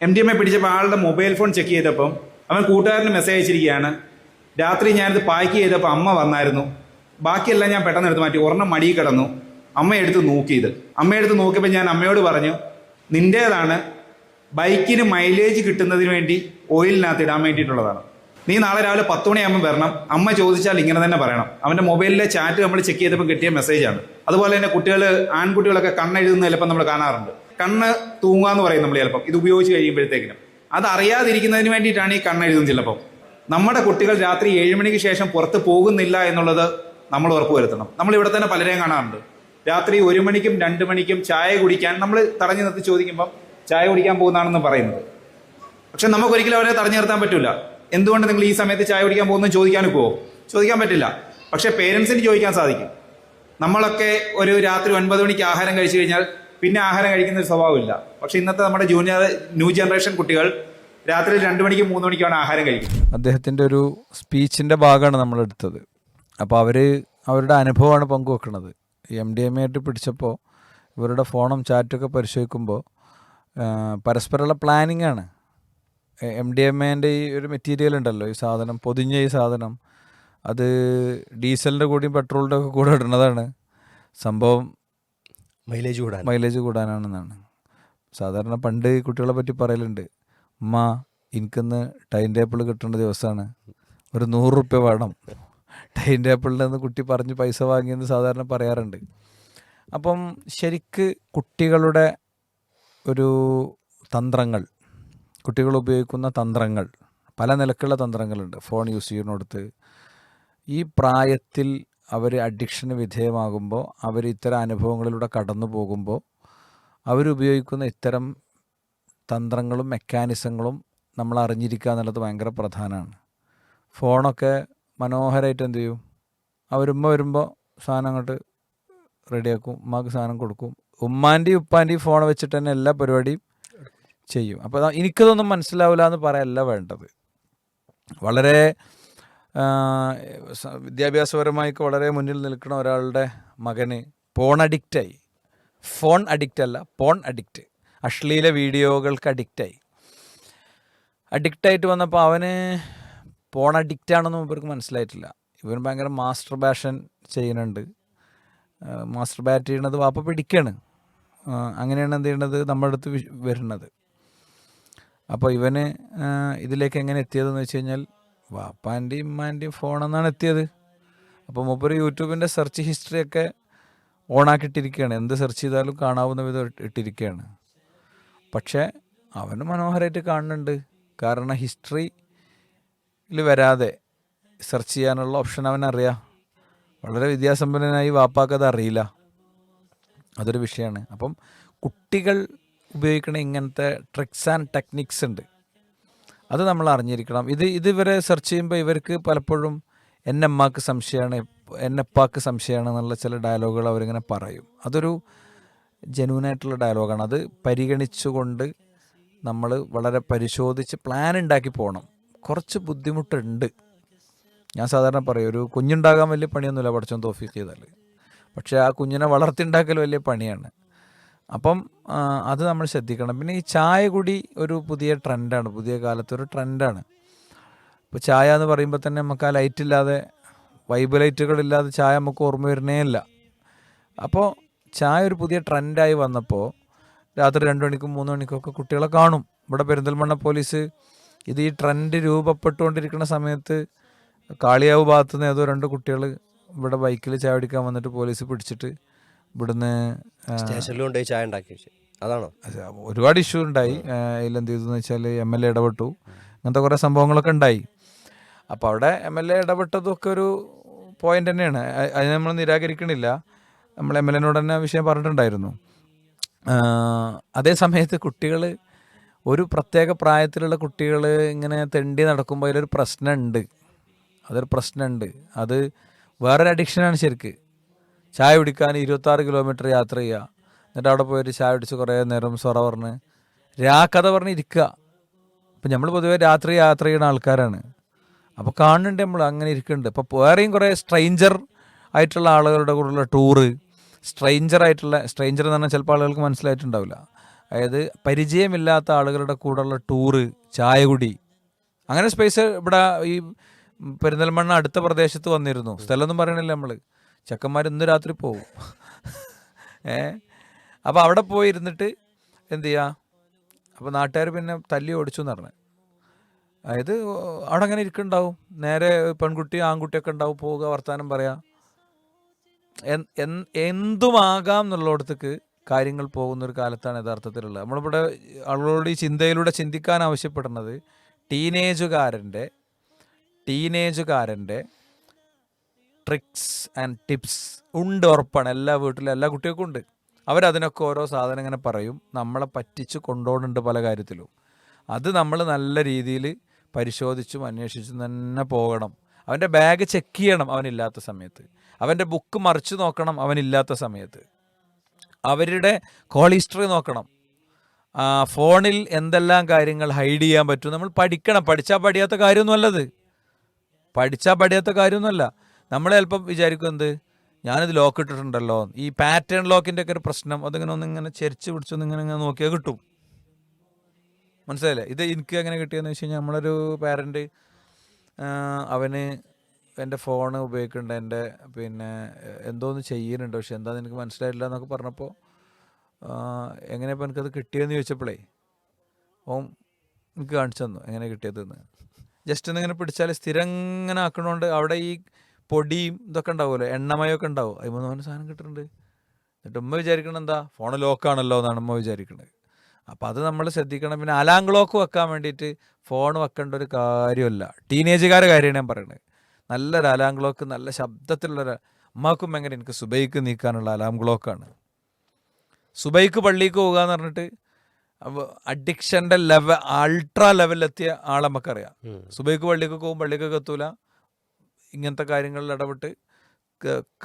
MDMA പിടിച്ചപ്പോൾ ആളുടെ mobile phone check ചെയ്തപ്പം അവൻ കൂട്ടുകാരന് മെസ്സേജ് അയച്ചിരിക്കുകയാണ്. രാത്രി ഞാനിത് പാക്ക് ചെയ്തപ്പോൾ അമ്മ വന്നായിരുന്നു. ബാക്കിയെല്ലാം ഞാൻ പെട്ടെന്ന് എടുത്ത് മാറ്റി. ഒരെണ്ണം മടിയിൽ കിടന്നു. അമ്മയെടുത്ത് നോക്കിയത്. അമ്മയെടുത്ത് നോക്കിയപ്പോൾ ഞാൻ അമ്മയോട് പറഞ്ഞു, നിൻ്റേതാണ്, ബൈക്കിന് മൈലേജ് കിട്ടുന്നതിന് വേണ്ടി ഓയിലിനകത്ത് ഇടാൻ വേണ്ടിയിട്ടുള്ളതാണ്. നീ നാളെ രാവിലെ 10 മണിയാകുമ്പോൾ വരണം. അമ്മ ചോദിച്ചാൽ ഇങ്ങനെ തന്നെ പറയണം. അവൻ്റെ മൊബൈലിലെ ചാറ്റ് നമ്മൾ ചെക്ക് ചെയ്തപ്പോൾ കിട്ടിയ മെസ്സേജാണ്. അതുപോലെ തന്നെ ആൺകുട്ടികളൊക്കെ കണ്ണെഴുതുന്ന ചിലപ്പോൾ നമ്മൾ കാണാറുണ്ട്. കണ്ണ് തൂങ്ങാന്ന് പറയും നമ്മൾ ചിലപ്പം ഇത് ഉപയോഗിച്ച് കഴിയുമ്പോഴത്തേക്കിനും. അത് അറിയാതിരിക്കുന്നതിന് വേണ്ടിയിട്ടാണ് ഈ കണ്ണെഴുതുന്നത്. ചിലപ്പം നമ്മുടെ കുട്ടികൾ രാത്രി 7 മണിക്ക് ശേഷം പുറത്ത് പോകുന്നില്ല എന്നുള്ളത് നമ്മൾ ഉറപ്പുവരുത്തണം. നമ്മൾ ഇവിടെ തന്നെ പലരെയും കാണാറുണ്ട്. രാത്രി 1 മണിക്കും 2 മണിക്കും ചായ കുടിക്കാൻ നമ്മൾ തടഞ്ഞു നിർത്തി ചോദിക്കുമ്പം ചായ കുടിക്കാൻ പോകുന്നതാണെന്ന് പറയുന്നത്. പക്ഷെ നമുക്കൊരിക്കലും അവരെ തടഞ്ഞു നിർത്താൻ പറ്റില്ല. എന്തുകൊണ്ട് നിങ്ങൾ ഈ സമയത്ത് ചായ കുടിക്കാൻ പോകുന്നത് ചോദിക്കാൻ പോവോ? ചോദിക്കാൻ പറ്റില്ല. പക്ഷെ പേരൻസിന് ചോദിക്കാൻ സാധിക്കും. നമ്മളൊക്കെ ഒരു രാത്രി 9 മണിക്ക് ആഹാരം കഴിച്ചു കഴിഞ്ഞാൽ പിന്നെ ആഹാരം കഴിക്കുന്ന ഒരു സ്വഭാവമില്ല. പക്ഷെ ഇന്നത്തെ നമ്മുടെ ന്യൂ ജനറേഷൻ കുട്ടികൾ രാത്രി 2 മണിക്കും 3 മണിക്കാണ് ആഹാരം കഴിക്കുന്നത്. അദ്ദേഹത്തിൻ്റെ ഒരു സ്പീച്ചിൻ്റെ ഭാഗമാണ് നമ്മൾ എടുത്തത്. അപ്പോൾ അവരുടെ അനുഭവമാണ് പങ്കുവെക്കുന്നത്. MDMA ആയിട്ട് പിടിച്ചപ്പോൾ ഇവരുടെ ഫോണും ചാറ്റൊക്കെ പരിശോധിക്കുമ്പോൾ പരസ്പരമുള്ള പ്ലാനിങ് ആണ്. MDMAൻ്റെ ഈ ഒരു മെറ്റീരിയൽ ഉണ്ടല്ലോ, ഈ സാധനം പൊതിഞ്ഞ ഈ സാധനം, അത് ഡീസലിൻ്റെ കൂടിയും പെട്രോളിൻ്റെ ഒക്കെ കൂടെ ഇടുന്നതാണ്. സംഭവം മൈലേജ് കൂടാനാണെന്നാണ്. സാധാരണ പണ്ട് കുട്ടികളെ പറ്റി പറയലുണ്ട്, അമ്മ എനിക്കിന്ന് ടൈം ടേബിൾ കിട്ടേണ്ട ദിവസമാണ്, ഒരു 100 റുപ്യ വേണം. ടൈം ടേബിളിൽ നിന്ന് കുട്ടി പറഞ്ഞ് പൈസ വാങ്ങിയെന്ന് സാധാരണ പറയാറുണ്ട്. അപ്പം ശരിക്ക് കുട്ടികളുടെ ഒരു തന്ത്രങ്ങൾ, കുട്ടികൾ ഉപയോഗിക്കുന്ന തന്ത്രങ്ങൾ, പല നിലക്കുള്ള തന്ത്രങ്ങളുണ്ട്. ഫോൺ യൂസ് ചെയ്യുന്നിടത്ത് ഈ പ്രായത്തിൽ അവർ അഡിക്ഷന് വിധേയമാകുമ്പോൾ, അവർ ഇത്തരം അനുഭവങ്ങളിലൂടെ കടന്നു പോകുമ്പോൾ അവരുപയോഗിക്കുന്ന ഇത്തരം തന്ത്രങ്ങളും മെക്കാനിസങ്ങളും നമ്മൾ അറിഞ്ഞിരിക്കുക എന്നുള്ളത് ഭയങ്കര പ്രധാനമാണ്. ഫോണൊക്കെ മനോഹരമായിട്ട് എന്ത് ചെയ്യും, അവരുമ്മ വരുമ്പോൾ സാധനം അങ്ങോട്ട് റെഡിയാക്കും, ഉമ്മാക്ക് സാധനം കൊടുക്കും. ഉമ്മാൻ്റെയും ഉപ്പാൻ്റെയും ഫോൺ വെച്ചിട്ട് തന്നെ എല്ലാ പരിപാടിയും ചെയ്യും. അപ്പോൾ എനിക്കതൊന്നും മനസ്സിലാവില്ല എന്ന് പറയല്ല വേണ്ടത്. വളരെ വിദ്യാഭ്യാസപരമായിക്ക് വളരെ മുന്നിൽ നിൽക്കുന്ന ഒരാളുടെ മകന് ഫോൺ അഡിക്റ്റ്, അശ്ലീല വീഡിയോകൾക്ക് അഡിക്റ്റായിട്ട് വന്നപ്പോൾ അവന് ഫോൺ അഡിക്റ്റാണെന്നും ഇവർക്ക് മനസ്സിലായിട്ടില്ല. ഇവൻ ഭയങ്കര മാസ്റ്റർബേഷൻ ചെയ്യുന്നുണ്ട്. മാസ്റ്റർബേറ്റ് ചെയ്യണത് വാപ്പ പിടിക്കുകയാണ്. അങ്ങനെയാണ് എന്ത് ചെയ്യണത്, നമ്മുടെ അടുത്ത് വരുന്നത്. അപ്പോൾ ഇവന് ഇതിലേക്ക് എങ്ങനെ എത്തിയതെന്ന് വെച്ച് കഴിഞ്ഞാൽ വാപ്പാൻ്റെയും ഉമ്മാൻ്റെയും ഫോണെന്നാണ് എത്തിയത്. അപ്പോൾ മൂപ്പര് യൂട്യൂബിൻ്റെ സെർച്ച് ഹിസ്റ്ററിയൊക്കെ ഓണാക്കിയിട്ടിരിക്കുകയാണ്. എന്ത് സെർച്ച് ചെയ്താലും കാണാവുന്ന വിധം ഇട്ടിരിക്കുകയാണ്. പക്ഷേ അവന് മനോഹരമായിട്ട് കാണുന്നുണ്ട്. കാരണം ഹിസ്റ്ററിയിൽ വരാതെ സെർച്ച് ചെയ്യാനുള്ള ഓപ്ഷൻ അവനറിയാം. വളരെ വിദ്യാസമ്പന്നനായി വാപ്പാക്കത് അറിയില്ല. അതൊരു വിഷയമാണ്. അപ്പം കുട്ടികൾ ഉപയോഗിക്കുന്ന ഇങ്ങനത്തെ ട്രിക്സ് ആൻഡ് ടെക്നിക്സ് ഉണ്ട്, അത് നമ്മൾ അറിഞ്ഞിരിക്കണം. ഇവരെ സെർച്ച് ചെയ്യുമ്പോൾ ഇവർക്ക് പലപ്പോഴും എന്നെ അമ്മക്ക് സംശയമാണ്, എന്നെ അപ്പാക്ക് സംശയമാണ് എന്നുള്ള ചില ഡയലോഗുകൾ അവരിങ്ങനെ പറയും. അതൊരു ജെന്യൂനായിട്ടുള്ള ഡയലോഗാണ്. അത് പരിഗണിച്ചുകൊണ്ട് നമ്മൾ വളരെ പരിശോധിച്ച് പ്ലാൻ ഉണ്ടാക്കി പോകണം. കുറച്ച് ബുദ്ധിമുട്ടുണ്ട്. ഞാൻ സാധാരണ പറയും, ഒരു കുഞ്ഞുണ്ടാകാൻ വലിയ പണിയൊന്നുമില്ല പഠിച്ചോൻ തൗഫീഖ് ചെയ്താൽ. പക്ഷേ ആ കുഞ്ഞിനെ വളർത്തിണ്ടാക്കൽ വലിയ പണിയാണ്. അപ്പം അത് നമ്മൾ ശ്രദ്ധിക്കണം. പിന്നെ ഈ ചായ കുടി ഒരു പുതിയ ട്രെൻഡാണ്, പുതിയ കാലത്തൊരു ട്രെൻഡാണ്. ഇപ്പോൾ ചായ എന്ന് പറയുമ്പോൾ തന്നെ നമുക്ക് ആ ലൈറ്റില്ലാതെ, വൈബ് ലൈറ്റുകളില്ലാതെ ചായ നമുക്ക് ഓർമ്മ വരുന്നേ ഇല്ല. അപ്പോൾ ചായ ഒരു പുതിയ ട്രെൻഡായി വന്നപ്പോൾ രാത്രി 2 മണിക്കും 3 മണിക്കൊക്കെ കുട്ടികളെ കാണും. ഇവിടെ പെരിന്തൽമണ്ണ പോലീസ് ഈ ട്രെൻഡ് രൂപപ്പെട്ടുകൊണ്ടിരിക്കുന്ന സമയത്ത് കാളിയാവ് ഭാഗത്തു നിന്ന് ഏതോ 2 കുട്ടികൾ ഇവിടെ ബൈക്കിൽ ചായ കുടിക്കാൻ വന്നിട്ട് പോലീസ് പിടിച്ചിട്ട് ഇവിടുന്ന് സ്റ്റേഷനിൽ കൊണ്ടുപോയി ചായ ഉണ്ടാക്കി. അതാണോ? ഒരുപാട് ഇഷ്യൂ ഉണ്ടായി. അതിലെന്ത് ചെയ്തെന്ന് വെച്ചാൽ MLA ഇടപെട്ടു. അങ്ങനത്തെ കുറേ സംഭവങ്ങളൊക്കെ ഉണ്ടായി. അപ്പോൾ അവിടെ MLA ഇടപെട്ടതൊക്കെ ഒരു പോയിന്റ് തന്നെയാണ്. അത് നമ്മൾ നിരാകരിക്കണില്ല. നമ്മൾ MLA-നോട് തന്നെ വിഷയം പറഞ്ഞിട്ടുണ്ടായിരുന്നു. അതേ സമയത്ത് കുട്ടികൾ, ഒരു പ്രത്യേക പ്രായത്തിലുള്ള കുട്ടികൾ ഇങ്ങനെ തെണ്ടി നടക്കുമ്പോൾ അതിലൊരു പ്രശ്നമുണ്ട്. അത് വേറൊരു അഡിക്ഷനാണ് ശരിക്ക്. ചായ കുടിക്കാൻ 26 കിലോമീറ്റർ യാത്ര ചെയ്യുക, എന്നിട്ട് അവിടെ പോയിട്ട് ചായ കുടിച്ച് കുറേ നേരം സൊറ പറഞ്ഞ് കഥ പറഞ്ഞ് ഇരിക്കുക. ഇപ്പം നമ്മൾ പൊതുവേ രാത്രി യാത്ര ചെയ്യുന്ന ആൾക്കാരാണ്. അപ്പോൾ കാണുന്നുണ്ട് നമ്മൾ അങ്ങനെ ഇരിക്കുന്നുണ്ട്. അപ്പോൾ വേറെയും കുറേ സ്ട്രെയിഞ്ചർ ആയിട്ടുള്ള ആളുകളുടെ കൂടെയുള്ള ടൂറ്, സ്ട്രെയിഞ്ചർ എന്ന് പറഞ്ഞാൽ ചിലപ്പോൾ ആളുകൾക്ക് മനസ്സിലായിട്ടുണ്ടാവില്ല. അതായത് പരിചയമില്ലാത്ത ആളുകളുടെ കൂടെയുള്ള ടൂറ്, ചായകുടി, അങ്ങനെ സ്പേസ് ഇവിടെ ഈ പെരിന്തൽമണ്ണ അടുത്ത പ്രദേശത്ത് വന്നിരുന്നു. സ്ഥലമൊന്നും പറയണില്ല നമ്മൾ. ചെക്കന്മാർ ഇന്ന് രാത്രി പോവും. അപ്പോൾ അവിടെ പോയി ഇരുന്നിട്ട് എന്ത് ചെയ്യുക, അപ്പോൾ നാട്ടുകാർ പിന്നെ തല്ലി ഓടിച്ചു എന്ന് പറഞ്ഞു. അതായത് അവിടെ അങ്ങനെ ഇരിക്കുന്നുണ്ടാവും, നേരെ പെൺകുട്ടി ആൺകുട്ടിയൊക്കെ ഉണ്ടാവും, പോവുക, വർത്തമാനം പറയാം, എന്തുമാകാം എന്നുള്ളിടത്തേക്ക് കാര്യങ്ങൾ പോകുന്നൊരു കാലത്താണ് യഥാർത്ഥത്തിലുള്ളത്. നമ്മളിവിടെ ആളുകളോട് ഈ ചിന്തയിലൂടെ ചിന്തിക്കാൻ ആവശ്യപ്പെടുന്നത് ടീനേജുകാരൻ്റെ ട്രിക്സ് ആൻഡ് ടിപ്സ് ഉണ്ട്, ഉറപ്പാണ്. എല്ലാ വീട്ടിലും എല്ലാ കുട്ടികൾക്കും ഉണ്ട്. അവരതിനൊക്കെ ഓരോ സാധനം ഇങ്ങനെ പറയും, നമ്മളെ പറ്റിച്ച് കൊണ്ടുപോകുന്നുണ്ട് പല കാര്യത്തിലും. അത് നമ്മൾ നല്ല രീതിയിൽ പരിശോധിച്ചും അന്വേഷിച്ചും തന്നെ പോകണം. അവൻ്റെ ബാഗ് ചെക്ക് ചെയ്യണം അവനില്ലാത്ത സമയത്ത്, അവൻ്റെ ബുക്ക് മറിച്ച് നോക്കണം അവനില്ലാത്ത സമയത്ത്, അവരുടെ കോൾ ഹിസ്റ്ററി നോക്കണം, ഫോണിൽ എന്തെല്ലാം കാര്യങ്ങൾ ഹൈഡ് ചെയ്യാൻ പറ്റും നമ്മൾ പഠിക്കണം. പഠിച്ചാൽ പഠിയാത്ത കാര്യമൊന്നുമല്ല. നമ്മൾ ചിലപ്പം വിചാരിക്കും എന്ത്, ഞാനിത് ലോക്ക് ഇട്ടിട്ടുണ്ടല്ലോ, ഈ പാറ്റേൺ ലോക്കിൻ്റെ ഒക്കെ ഒരു പ്രശ്നം, അതിങ്ങനെ ഒന്നിങ്ങനെ ചെരിച്ച് പിടിച്ചൊന്നിങ്ങനെ നോക്കിയാൽ കിട്ടും. മനസ്സിലായില്ലേ? ഇത് എനിക്ക് എങ്ങനെ കിട്ടിയെന്ന് വെച്ച് കഴിഞ്ഞാൽ, നമ്മളൊരു പാരൻറ്റ് അവന് എൻ്റെ ഫോൺ ഉപയോഗിക്കുന്നുണ്ട്, എൻ്റെ പിന്നെ എന്തോന്ന് ചെയ്യുന്നുണ്ട്, പക്ഷെ എന്താണെന്ന് എനിക്ക് മനസ്സിലായില്ല എന്നൊക്കെ പറഞ്ഞപ്പോൾ എങ്ങനെയപ്പോൾ എനിക്കത് കിട്ടിയെന്ന് ചോദിച്ചപ്പോഴേ ഓൻ എനിക്ക് കാണിച്ചു തന്നു എങ്ങനെ കിട്ടിയതെന്ന്. ജസ്റ്റ് ഒന്നിങ്ങനെ പിടിച്ചാൽ സ്ഥിരം ഇങ്ങനെ ആക്കണോണ്ട് അവിടെ ഈ പൊടിയും ഇതൊക്കെ ഉണ്ടാവുമല്ലോ, എണ്ണമയൊക്കെ ഉണ്ടാവും, അതിമൂന്ന് അവന് സാധനം കിട്ടുന്നുണ്ട്. എന്നിട്ട് ഉമ്മ വിചാരിക്കണം എന്താ, ഫോൺ ലോക്കാണല്ലോ എന്നാണ് ഉമ്മ വിചാരിക്കുന്നത്. അപ്പോൾ അത് നമ്മൾ ശ്രദ്ധിക്കണം. പിന്നെ അലാം ക്ലോക്ക് വെക്കാൻ വേണ്ടിയിട്ട് ഫോൺ വെക്കേണ്ട ഒരു കാര്യമല്ല, ടീനേജുകാരുടെ കാര്യമാണ് ഞാൻ പറയുന്നത്. നല്ലൊരു അലാം ക്ലോക്ക്, നല്ല ശബ്ദത്തിലുള്ളൊരു, അമ്മാക്കും എങ്ങനെ എനിക്ക് സുബൈക്ക് നീക്കാനുള്ള അലാം ക്ലോക്കാണ്. സുബൈക്ക് പള്ളിക്ക് പോകുക എന്ന് പറഞ്ഞിട്ട് അഡിക്ഷൻ്റെ അൾട്രാ ലെവലിലെത്തിയ ആളെ നമുക്കറിയാം. സുബൈക്ക് പള്ളിക്ക് പോകും, പള്ളിക്കൊക്കെ എത്തൂല, ഇങ്ങനത്തെ കാര്യങ്ങളിൽ ഇടപെട്ട്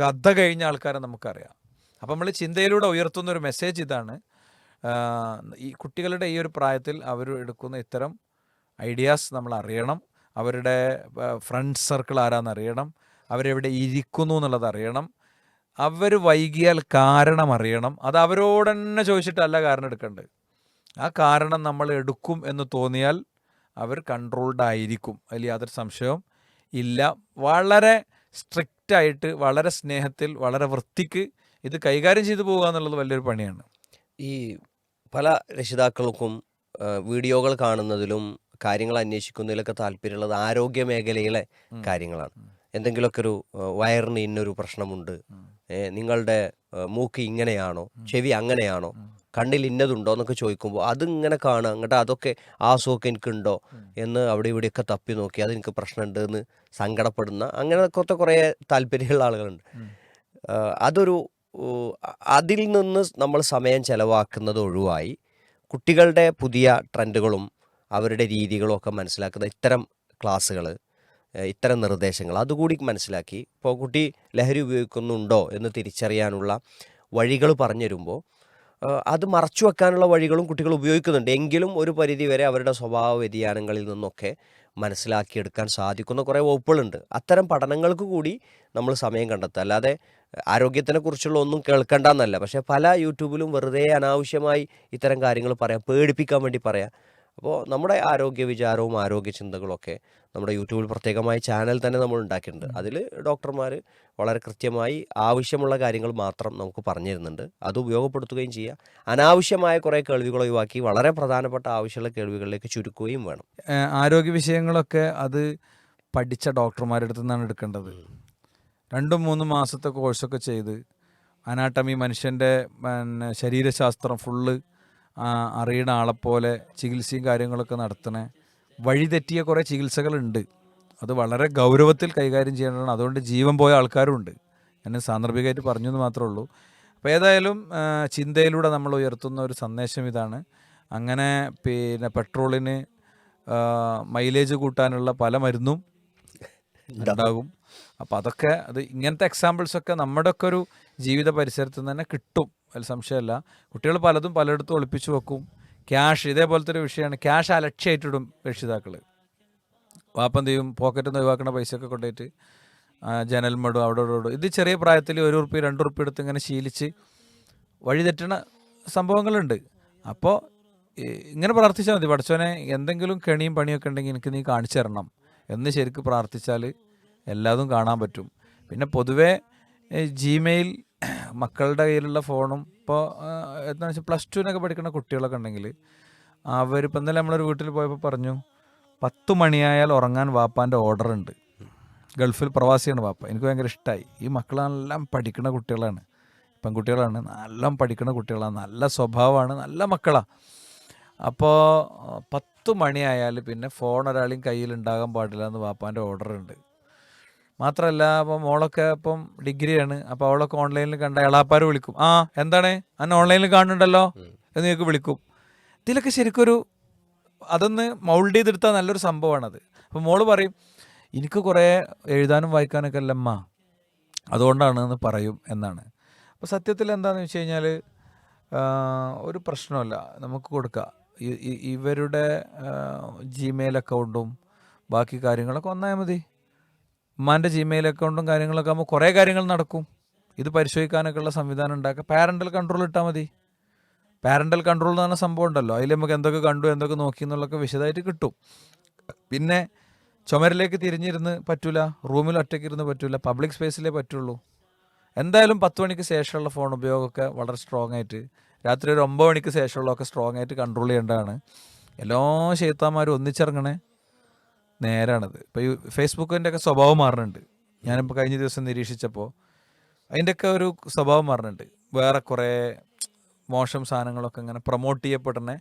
കഥ കഴിഞ്ഞ ആൾക്കാരെ നമുക്കറിയാം. അപ്പം നമ്മൾ ചിന്തയിലൂടെ ഉയർത്തുന്ന ഒരു മെസ്സേജ് ഇതാണ്, ഈ കുട്ടികളുടെ ഈ ഒരു പ്രായത്തിൽ അവർ എടുക്കുന്ന ഇത്തരം ഐഡിയാസ് നമ്മൾ അറിയണം, അവരുടെ ഫ്രണ്ട് സർക്കിൾ ആരാന്നറിയണം, അവരെവിടെ ഇരിക്കുന്നു എന്നുള്ളത് അറിയണം, അവർ വൈകിയാൽ കാരണം അറിയണം. അത് അവരോട് തന്നെ ചോദിച്ചിട്ടല്ല കാരണം എടുക്കേണ്ടത്. ആ കാരണം നമ്മൾ എടുക്കും എന്ന് തോന്നിയാൽ അവർ കൺട്രോൾഡ് ആയിരിക്കും, അതിൽ യാതൊരു സംശയവും ഇല്ല. വളരെ സ്ട്രിക്റ്റായിട്ട്, വളരെ സ്നേഹത്തിൽ, വളരെ വൃത്തിക്ക് ഇത് കൈകാര്യം ചെയ്തു പോകുക എന്നുള്ളത് വലിയൊരു പണിയാണ്. ഈ പല രക്ഷിതാക്കൾക്കും വീഡിയോകൾ കാണുന്നതിലും കാര്യങ്ങൾ അന്വേഷിക്കുന്നതിലൊക്കെ താല്പര്യമുള്ളത് ആരോഗ്യ മേഖലയിലെ കാര്യങ്ങളാണ്. എന്തെങ്കിലുമൊക്കെ ഒരു വയറിന് ഇന്നൊരു പ്രശ്നമുണ്ട്, നിങ്ങളുടെ മൂക്ക് ഇങ്ങനെയാണോ, ചെവി അങ്ങനെയാണോ, കണ്ണിൽ ഇന്നതുണ്ടോ എന്നൊക്കെ ചോദിക്കുമ്പോൾ അതിങ്ങനെ കാണുക, അങ്ങോട്ട് അതൊക്കെ ആ അസുഖമൊക്കെ എനിക്കുണ്ടോ എന്ന് അവിടെ ഇവിടെയൊക്കെ തപ്പി നോക്കി അതെനിക്ക് പ്രശ്നമുണ്ട് എന്ന് സങ്കടപ്പെടുന്ന അങ്ങനത്തെ കുറേ താല്പര്യമുള്ള ആളുകളുണ്ട്. അതൊരു അതിൽ നിന്ന് നമ്മൾ സമയം ചെലവാക്കുന്നത് ഒഴിവായി കുട്ടികളുടെ പുതിയ ട്രെൻഡുകളും അവരുടെ രീതികളും ഒക്കെ മനസ്സിലാക്കുന്ന ഇത്തരം ക്ലാസ്സുകൾ, ഇത്തരം നിർദ്ദേശങ്ങൾ അതുകൂടി മനസ്സിലാക്കി, ഇപ്പോൾ കുട്ടി ലഹരി ഉപയോഗിക്കുന്നുണ്ടോ എന്ന് തിരിച്ചറിയാനുള്ള വഴികൾ പറഞ്ഞു തരുമ്പോൾ അത് മറച്ചു വെക്കാനുള്ള വഴികളും കുട്ടികൾ ഉപയോഗിക്കുന്നുണ്ട്. എങ്കിലും ഒരു പരിധിവരെ അവരുടെ സ്വഭാവ വ്യതിയാനങ്ങളിൽ നിന്നൊക്കെ മനസ്സിലാക്കിയെടുക്കാൻ സാധിക്കുന്ന കുറേ വകുപ്പുകളുണ്ട്. അത്തരം പഠനങ്ങൾക്ക് കൂടി നമ്മൾ സമയം കണ്ടെത്തുക. അല്ലാതെ ആരോഗ്യത്തിനെക്കുറിച്ചുള്ള ഒന്നും കേൾക്കണ്ടെന്നല്ല, പക്ഷേ പല യൂട്യൂബിലും വെറുതെ അനാവശ്യമായി ഇത്തരം കാര്യങ്ങൾ പറയാം, പേടിപ്പിക്കാൻ വേണ്ടി പറയാം. അപ്പോൾ നമ്മുടെ ആരോഗ്യ വിചാരവും ആരോഗ്യ ചിന്തകളൊക്കെ നമ്മുടെ യൂട്യൂബിൽ പ്രത്യേകമായി ചാനൽ തന്നെ നമ്മൾ ഉണ്ടാക്കിയിട്ടുണ്ട്. അതിൽ ഡോക്ടർമാർ വളരെ കൃത്യമായി ആവശ്യമുള്ള കാര്യങ്ങൾ മാത്രം നമുക്ക് പറഞ്ഞു തരുന്നുണ്ട്. അത് ഉപയോഗപ്പെടുത്തുകയും ചെയ്യുക. അനാവശ്യമായ കുറേ കേൾവികൾ ഒഴിവാക്കി വളരെ പ്രധാനപ്പെട്ട ആവശ്യമുള്ള കേൾവികളിലേക്ക് ചുരുക്കുകയും വേണം. ആരോഗ്യ വിഷയങ്ങളൊക്കെ അത് പഠിച്ച ഡോക്ടർമാരുടെ അടുത്ത് നിന്നാണ് എടുക്കേണ്ടത്. 2-3 മാസത്തെ കോഴ്സൊക്കെ ചെയ്ത് അനാട്ടമി, മനുഷ്യൻ്റെ ശരീരശാസ്ത്രം ഫുള്ള് അറിയണ ആളെപ്പോലെ ചികിത്സയും കാര്യങ്ങളൊക്കെ നടത്തണേ. വഴിതെറ്റിയ കുറേ ചികിത്സകളുണ്ട്, അത് വളരെ ഗൗരവത്തിൽ കൈകാര്യം ചെയ്യേണ്ടതാണ്. അതുകൊണ്ട് ജീവൻ പോയ ആൾക്കാരുണ്ട്. ഞാൻ സാന്ദർഭികമായിട്ട് പറഞ്ഞു എന്ന് മാത്രമേ ഉള്ളൂ. അപ്പോൾ ഏതായാലും ചിന്തയിലൂടെ നമ്മൾ ഉയർത്തുന്ന ഒരു സന്ദേശം ഇതാണ്. അങ്ങനെ പിന്നെ പെട്രോളിന് മൈലേജ് കൂട്ടാനുള്ള പല മരുന്നും ഉണ്ടാകും. അപ്പോൾ അതൊക്കെ ഇങ്ങനത്തെ എക്സാമ്പിൾസൊക്കെ നമ്മുടെയൊക്കെ ഒരു ജീവിത പരിസരത്ത് തന്നെ കിട്ടും, അതിൽ സംശയമല്ല. കുട്ടികൾ പലതും പലയിടത്തും ഒളിപ്പിച്ചു വെക്കും. ക്യാഷ് ഇതേപോലത്തെ ഒരു വിഷയമാണ്. ക്യാഷ് അലക്ഷ്യമായിട്ടിടും രക്ഷിതാക്കൾ. വാപ്പം ചെയ്യും, പോക്കറ്റിൽ നിന്ന് ഒഴിവാക്കുന്ന പൈസയൊക്കെ കൊണ്ടുപോയിട്ട് ജനൽമടും അവിടെ ഇടും. ഇത് ചെറിയ പ്രായത്തിൽ 1 ഉറുപ്പ്യ 2 ഉറുപ്പ്യ എടുത്ത് ഇങ്ങനെ ശീലിച്ച് വഴിതെറ്റണ സംഭവങ്ങളുണ്ട്. അപ്പോൾ ഇങ്ങനെ പ്രാർത്ഥിച്ചാൽ മതി, പഠിച്ചവനെ എന്തെങ്കിലും കെണിയും പണിയൊക്കെ ഉണ്ടെങ്കിൽ എനിക്ക് നീ കാണിച്ചു തരണം എന്ന് ശരിക്കും പ്രാർത്ഥിച്ചാൽ എല്ലാതും കാണാൻ പറ്റും. പിന്നെ പൊതുവേ ജിമെയിൽ മക്കളുടെ കയ്യിലുള്ള ഫോണും ഇപ്പോൾ എന്താ വെച്ചാൽ +2 പഠിക്കുന്ന കുട്ടികളൊക്കെ ഉണ്ടെങ്കിൽ അവരിപ്പോൾ ഇന്നലെ നമ്മളൊരു വീട്ടിൽ പോയപ്പോൾ പറഞ്ഞു 10 മണിയായാൽ ഉറങ്ങാൻ വാപ്പാൻ്റെ ഓർഡർ ഉണ്ട്. ഗൾഫിൽ പ്രവാസിയാണ് വാപ്പ. എനിക്ക് ഭയങ്കര ഇഷ്ടമായി. ഈ മക്കളെല്ലാം പഠിക്കുന്ന കുട്ടികളാണ്, പെൺകുട്ടികളാണ്, നല്ല പഠിക്കുന്ന കുട്ടികളാണ്, നല്ല സ്വഭാവമാണ്, നല്ല മക്കളാണ്. അപ്പോൾ 10 മണിയായാൽ പിന്നെ ഫോൺ ഒരാളെയും കയ്യിലുണ്ടാകാൻ പാടില്ല എന്ന് വാപ്പാൻ്റെ ഓർഡർ ഉണ്ട്. മാത്രമല്ല അപ്പോൾ മോളൊക്കെ ഇപ്പം ഡിഗ്രിയാണ്. അപ്പോൾ അവളൊക്കെ ഓൺലൈനിൽ കണ്ട എളാപ്പാർ വിളിക്കും, ആ എന്താണ് അന്ന് ഓൺലൈനിൽ കാണുന്നുണ്ടല്ലോ എന്ന് നിങ്ങൾക്ക് വിളിക്കും. ഇതിലൊക്കെ ശരിക്കൊരു അതൊന്ന് മൗൾഡ് ചെയ്തെടുത്താൽ നല്ലൊരു സംഭവമാണത്. അപ്പോൾ മോള് പറയും എനിക്ക് കുറേ എഴുതാനും വായിക്കാനൊക്കെ അല്ലമ്മ, അതുകൊണ്ടാണ് എന്ന് പറയും എന്നാണ്. അപ്പോൾ സത്യത്തിൽ എന്താണെന്ന് വെച്ച് കഴിഞ്ഞാൽ ഒരു പ്രശ്നമല്ല, നമുക്ക് കൊടുക്കുക. ഇവരുടെ ജിമെയിൽ അക്കൗണ്ടും ബാക്കി കാര്യങ്ങളൊക്കെ ഒന്നായാൽ മതി. ഉമ്മാൻ്റെ ജിമെയിൽ അക്കൗണ്ടും കാര്യങ്ങളൊക്കെ ആകുമ്പോൾ കുറേ കാര്യങ്ങൾ നടക്കും. ഇത് പരിശോധിക്കാനൊക്കെ ഉള്ള സംവിധാനം ഉണ്ടാക്കുക. പാരൻ്റൽ കൺട്രോൾ ഇട്ടാൽ മതി. പാരൻ്റൽ കൺട്രോൾ എന്ന് പറഞ്ഞ സംഭവം ഉണ്ടല്ലോ, അതിൽ നമുക്ക് എന്തൊക്കെ കണ്ടു എന്തൊക്കെ നോക്കി എന്നുള്ളതൊക്കെ വിശദമായിട്ട് കിട്ടും. പിന്നെ ചുമരിലേക്ക് തിരിഞ്ഞിരുന്ന് പറ്റൂല, റൂമിൽ ഒറ്റയ്ക്ക് ഇരുന്ന് പറ്റൂല, പബ്ലിക് സ്പേസിലേ പറ്റുള്ളൂ. എന്തായാലും 10 മണിക്ക് ശേഷമുള്ള ഫോൺ ഉപയോഗമൊക്കെ വളരെ സ്ട്രോങ് ആയിട്ട്, രാത്രി ഒരു 9 മണിക്ക് ശേഷമുള്ളതൊക്കെ സ്ട്രോങ് ആയിട്ട് കൺട്രോൾ ചെയ്യേണ്ടതാണ്. എല്ലാ ശൈത്താന്മാരും ഒന്നിച്ചിറങ്ങണേ നേരാണത്. ഇപ്പോൾ ഈ ഫേസ്ബുക്കിൻ്റെ ഒക്കെ സ്വഭാവം മാറുന്നുണ്ട്. ഞാനിപ്പോൾ കഴിഞ്ഞ ദിവസം നിരീക്ഷിച്ചപ്പോൾ അതിൻ്റെയൊക്കെ ഒരു സ്വഭാവം മാറുന്നുണ്ട്. വേറെ കുറേ മോശം സാധനങ്ങളൊക്കെ ഇങ്ങനെ പ്രൊമോട്ട് ചെയ്യപ്പെടുന്ന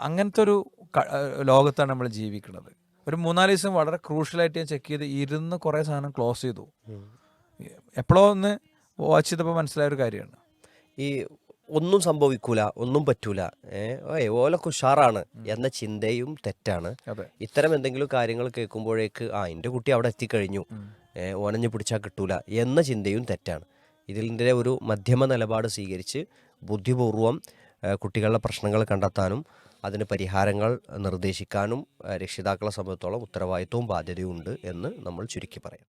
അങ്ങനത്തെ ഒരു ലോകത്താണ് നമ്മൾ ജീവിക്കുന്നത്. ഒരു 3-4 ദിവസം വളരെ ക്രൂഷ്യലായിട്ട് ഞാൻ ചെക്ക് ചെയ്ത് ഇരുന്ന് കുറേ സാധനം ക്ലോസ് ചെയ്തു. എപ്പോഴോ ഒന്ന് വാച്ച് ചെയ്തപ്പോൾ മനസ്സിലായൊരു കാര്യമാണ്. ഈ ഒന്നും സംഭവിക്കൂല, ഒന്നും പറ്റൂല, ഓലൊക്കെ ഉഷാറാണ് എന്ന ചിന്തയും തെറ്റാണ്. ഇത്തരം എന്തെങ്കിലും കാര്യങ്ങൾ കേൾക്കുമ്പോഴേക്ക് എൻ്റെ കുട്ടി അവിടെ എത്തിക്കഴിഞ്ഞു, ഓനഞ്ഞ് പിടിച്ചാൽ കിട്ടൂല എന്ന ചിന്തയും തെറ്റാണ്. ഇതിൻ്റെ ഒരു മധ്യമ നിലപാട് സ്വീകരിച്ച് ബുദ്ധിപൂർവം കുട്ടികളുടെ പ്രശ്നങ്ങൾ കണ്ടെത്താനും അതിന് പരിഹാരങ്ങൾ നിർദ്ദേശിക്കാനും രക്ഷിതാക്കളെ സംബന്ധിച്ചോളം ഉത്തരവാദിത്വവും ബാധ്യതയും ഉണ്ട് എന്ന് നമ്മൾ ചുരുക്കി പറയാം.